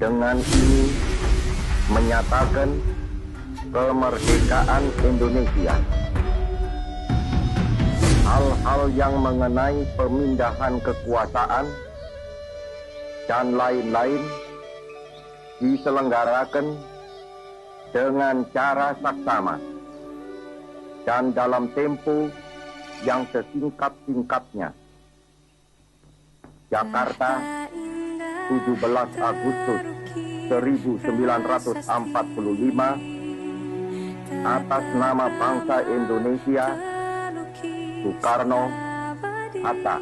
dengan ini menyatakan kemerdekaan Indonesia. Hal-hal yang mengenai pemindahan kekuasaan dan lain-lain diselenggarakan dengan cara saksama dan dalam tempo yang sesingkat-singkatnya. Jakarta, 17 Agustus 1945, atas nama bangsa Indonesia, Soekarno, Hatta.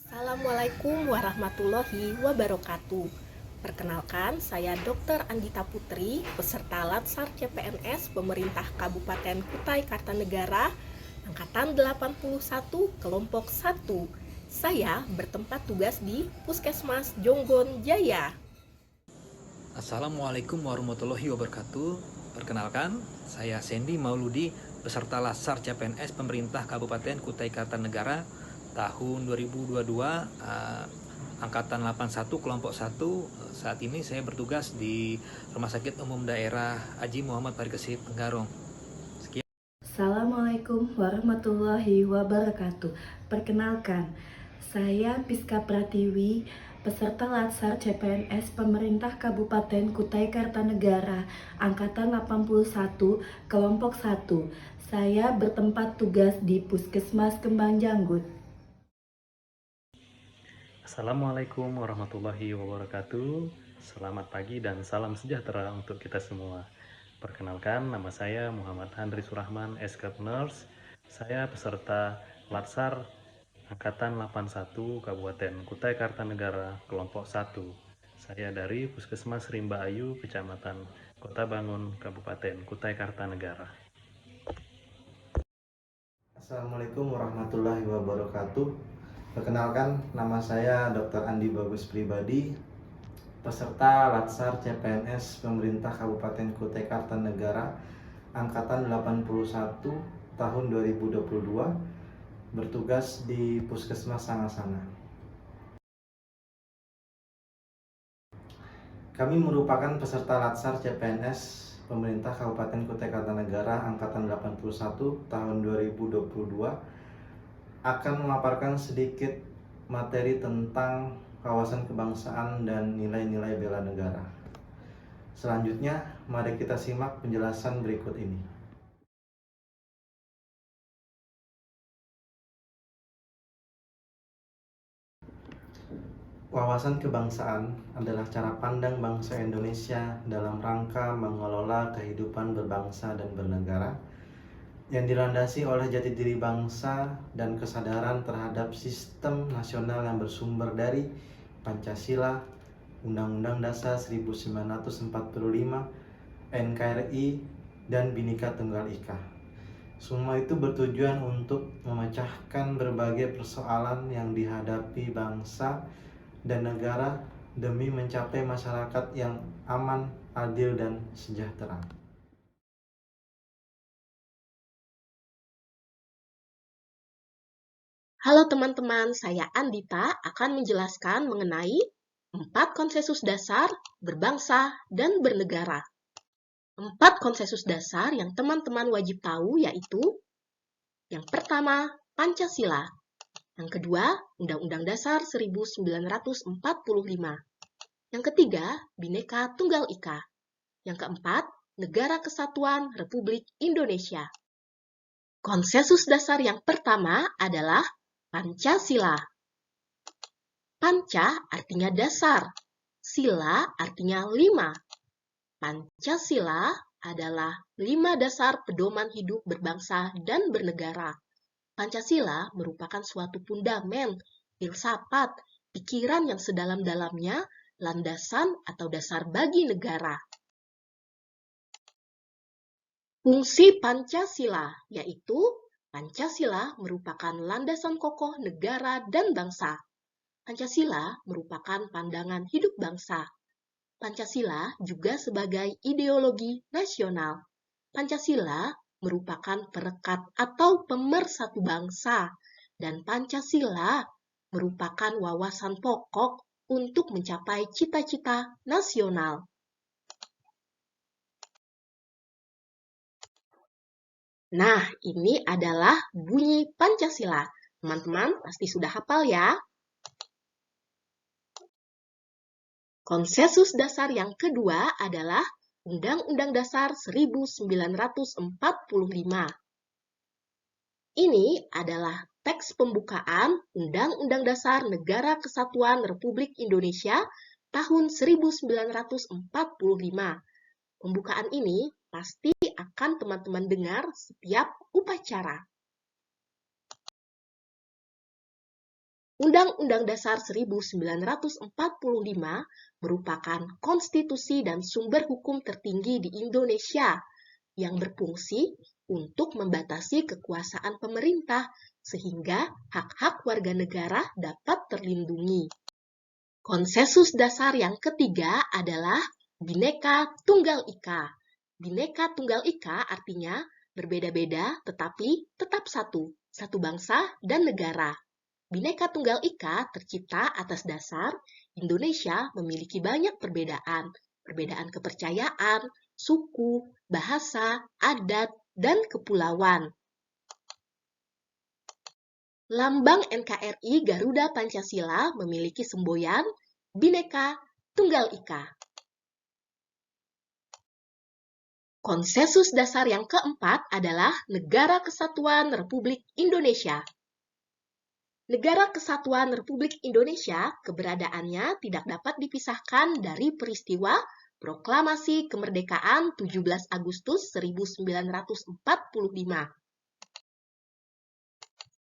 Assalamualaikum warahmatullahi wabarakatuh. Perkenalkan, saya Dr. Andita Putri, peserta Latsar CPNS Pemerintah Kabupaten Kutai Kartanegara, Angkatan 81, Kelompok 1. Saya bertempat tugas di Puskesmas Jonggon Jaya. Assalamualaikum warahmatullahi wabarakatuh. Perkenalkan, saya Sandy Mauludi, peserta Latsar CPNS Pemerintah Kabupaten Kutai Kartanegara tahun 2022, Angkatan 81 Kelompok 1. Saat ini saya bertugas di Rumah Sakit Umum Daerah Haji Muhammad Parikesit Tenggarong. Sekian. Assalamualaikum warahmatullahi wabarakatuh. Perkenalkan, saya Piska Pratiwi, peserta Latsar CPNS Pemerintah Kabupaten Kutai Kartanegara, Angkatan 81, Kelompok 1. Saya bertempat tugas di Puskesmas Kembang Janggut. Assalamualaikum warahmatullahi wabarakatuh. Selamat pagi dan salam sejahtera untuk kita semua. Perkenalkan, nama saya Muhammad Handri Surahman, SK Nurse. Saya peserta Latsar Angkatan 81 Kabupaten Kutai Kartanegara, Kelompok 1. Saya dari Puskesmas Rimba Ayu, Kecamatan Kota Bangun, Kabupaten Kutai Kartanegara. Assalamualaikum warahmatullahi wabarakatuh. Perkenalkan, nama saya Dr. Andi Bagus Pribadi, peserta Latsar CPNS Pemerintah Kabupaten Kutai Kartanegara, Angkatan 81 tahun 2022, bertugas di Puskesmas Sangasanga. Kami merupakan peserta Latsar CPNS Pemerintah Kabupaten Kutai Kartanegara Angkatan 81 tahun 2022, akan memaparkan sedikit materi tentang wawasan kebangsaan dan nilai-nilai bela negara. Selanjutnya, mari kita simak penjelasan berikut ini. Wawasan kebangsaan adalah cara pandang bangsa Indonesia dalam rangka mengelola kehidupan berbangsa dan bernegara, yang dilandasi oleh jati diri bangsa dan kesadaran terhadap sistem nasional yang bersumber dari Pancasila, Undang-Undang Dasar 1945, NKRI, dan Bhinneka Tunggal Ika. Semua itu bertujuan untuk memecahkan berbagai persoalan yang dihadapi bangsa dan negara demi mencapai masyarakat yang aman, adil, dan sejahtera. Halo teman-teman, saya Andita akan menjelaskan mengenai 4 konsensus dasar berbangsa dan bernegara. 4 konsensus dasar yang teman-teman wajib tahu yaitu: yang pertama, Pancasila. Yang kedua, Undang-Undang Dasar 1945. Yang ketiga, Bhinneka Tunggal Ika. Yang keempat, Negara Kesatuan Republik Indonesia. Konsensus dasar yang pertama adalah Pancasila. Panca artinya dasar, sila artinya 5. Pancasila adalah 5 dasar pedoman hidup berbangsa dan bernegara. Pancasila merupakan suatu fundamen, filsafat, pikiran yang sedalam-dalamnya, landasan atau dasar bagi negara. Fungsi Pancasila yaitu Pancasila merupakan landasan kokoh negara dan bangsa. Pancasila merupakan pandangan hidup bangsa. Pancasila juga sebagai ideologi nasional. Pancasila merupakan perekat atau pemersatu bangsa, dan Pancasila merupakan wawasan pokok untuk mencapai cita-cita nasional. Nah, ini adalah bunyi Pancasila. Teman-teman pasti sudah hafal ya. Konsensus dasar yang kedua adalah Undang-Undang Dasar 1945. Ini adalah teks pembukaan Undang-Undang Dasar Negara Kesatuan Republik Indonesia tahun 1945. Pembukaan ini pasti akan teman-teman dengar setiap upacara. Undang-Undang Dasar 1945 merupakan konstitusi dan sumber hukum tertinggi di Indonesia yang berfungsi untuk membatasi kekuasaan pemerintah sehingga hak-hak warga negara dapat terlindungi. Konsensus dasar yang ketiga adalah Bhinneka Tunggal Ika. Bhinneka Tunggal Ika artinya berbeda-beda tetapi tetap satu bangsa dan negara. Bhinneka Tunggal Ika tercipta atas dasar Indonesia memiliki banyak perbedaan kepercayaan, suku, bahasa, adat, dan kepulauan. Lambang NKRI Garuda Pancasila memiliki semboyan Bhinneka Tunggal Ika. Konsensus dasar yang keempat adalah Negara Kesatuan Republik Indonesia. Negara Kesatuan Republik Indonesia keberadaannya tidak dapat dipisahkan dari peristiwa Proklamasi Kemerdekaan 17 Agustus 1945.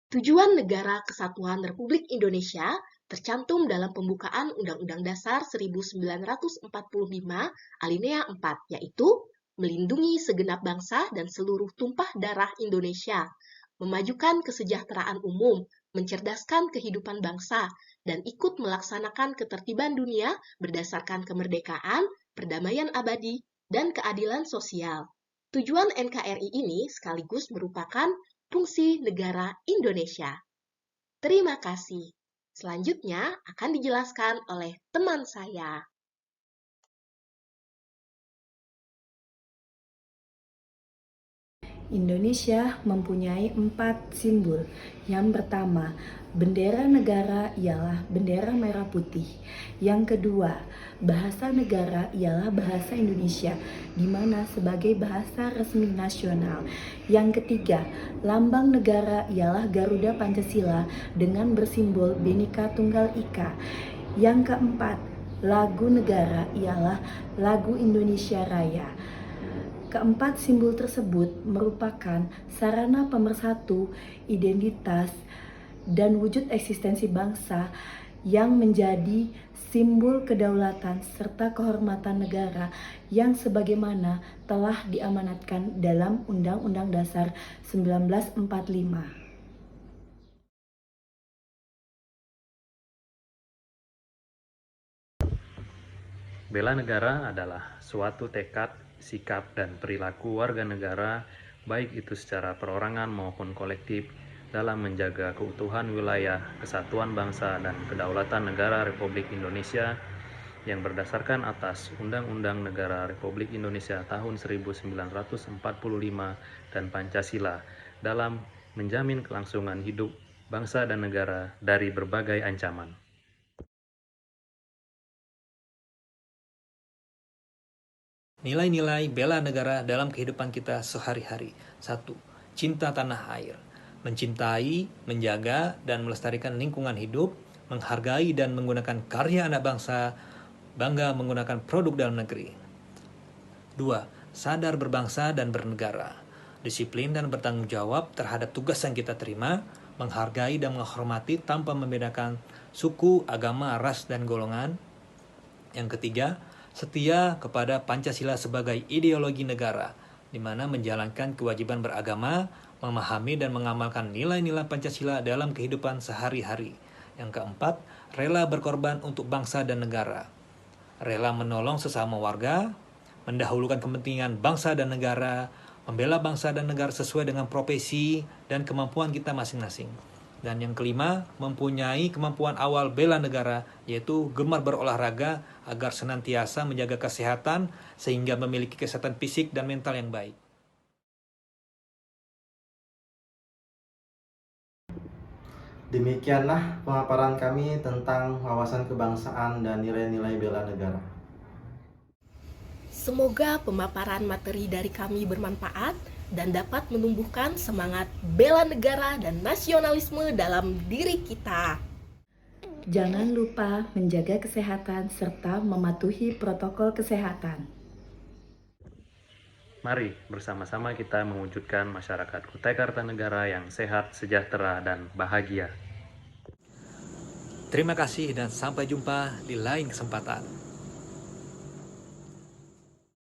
Tujuan Negara Kesatuan Republik Indonesia tercantum dalam pembukaan Undang-Undang Dasar 1945 alinea 4, yaitu melindungi segenap bangsa dan seluruh tumpah darah Indonesia, memajukan kesejahteraan umum, mencerdaskan kehidupan bangsa, dan ikut melaksanakan ketertiban dunia berdasarkan kemerdekaan, perdamaian abadi, dan keadilan sosial. Tujuan NKRI ini sekaligus merupakan fungsi negara Indonesia. Terima kasih. Selanjutnya akan dijelaskan oleh teman saya. Indonesia mempunyai 4 simbol. Yang pertama, bendera negara ialah bendera merah putih. Yang kedua, bahasa negara ialah bahasa Indonesia, di mana sebagai bahasa resmi nasional. Yang ketiga, lambang negara ialah Garuda Pancasila dengan bersimbol Bhinneka Tunggal Ika. Yang keempat, lagu negara ialah lagu Indonesia Raya. Keempat simbol tersebut merupakan sarana pemersatu identitas dan wujud eksistensi bangsa yang menjadi simbol kedaulatan serta kehormatan negara yang sebagaimana telah diamanatkan dalam Undang-Undang Dasar 1945. Bela negara adalah suatu tekad, sikap, dan perilaku warga negara, baik itu secara perorangan maupun kolektif, dalam menjaga keutuhan wilayah, kesatuan bangsa, dan kedaulatan negara Republik Indonesia yang berdasarkan atas Undang-Undang Negara Republik Indonesia tahun 1945 dan Pancasila dalam menjamin kelangsungan hidup bangsa dan negara dari berbagai ancaman. Nilai-nilai bela negara dalam kehidupan kita sehari-hari. 1. Cinta tanah air. Mencintai, menjaga, dan melestarikan lingkungan hidup, menghargai dan menggunakan karya anak bangsa, bangga menggunakan produk dalam negeri. 2. Sadar berbangsa dan bernegara. Disiplin dan bertanggung jawab terhadap tugas yang kita terima, menghargai dan menghormati tanpa membedakan suku, agama, ras, dan golongan. Yang ketiga, setia kepada Pancasila sebagai ideologi negara, di mana menjalankan kewajiban beragama, memahami dan mengamalkan nilai-nilai Pancasila dalam kehidupan sehari-hari. Yang keempat, rela berkorban untuk bangsa dan negara, rela menolong sesama warga, mendahulukan kepentingan bangsa dan negara, membela bangsa dan negara sesuai dengan profesi dan kemampuan kita masing-masing. Dan yang kelima, mempunyai kemampuan awal bela negara, yaitu gemar berolahraga agar senantiasa menjaga kesehatan sehingga memiliki kesehatan fisik dan mental yang baik. Demikianlah pemaparan kami tentang wawasan kebangsaan dan nilai-nilai bela negara. Semoga pemaparan materi dari kami bermanfaat dan dapat menumbuhkan semangat bela negara dan nasionalisme dalam diri kita. Jangan lupa menjaga kesehatan serta mematuhi protokol kesehatan. Mari bersama-sama kita mewujudkan masyarakat Kutai Kartanegara yang sehat, sejahtera, dan bahagia. Terima kasih dan sampai jumpa di lain kesempatan.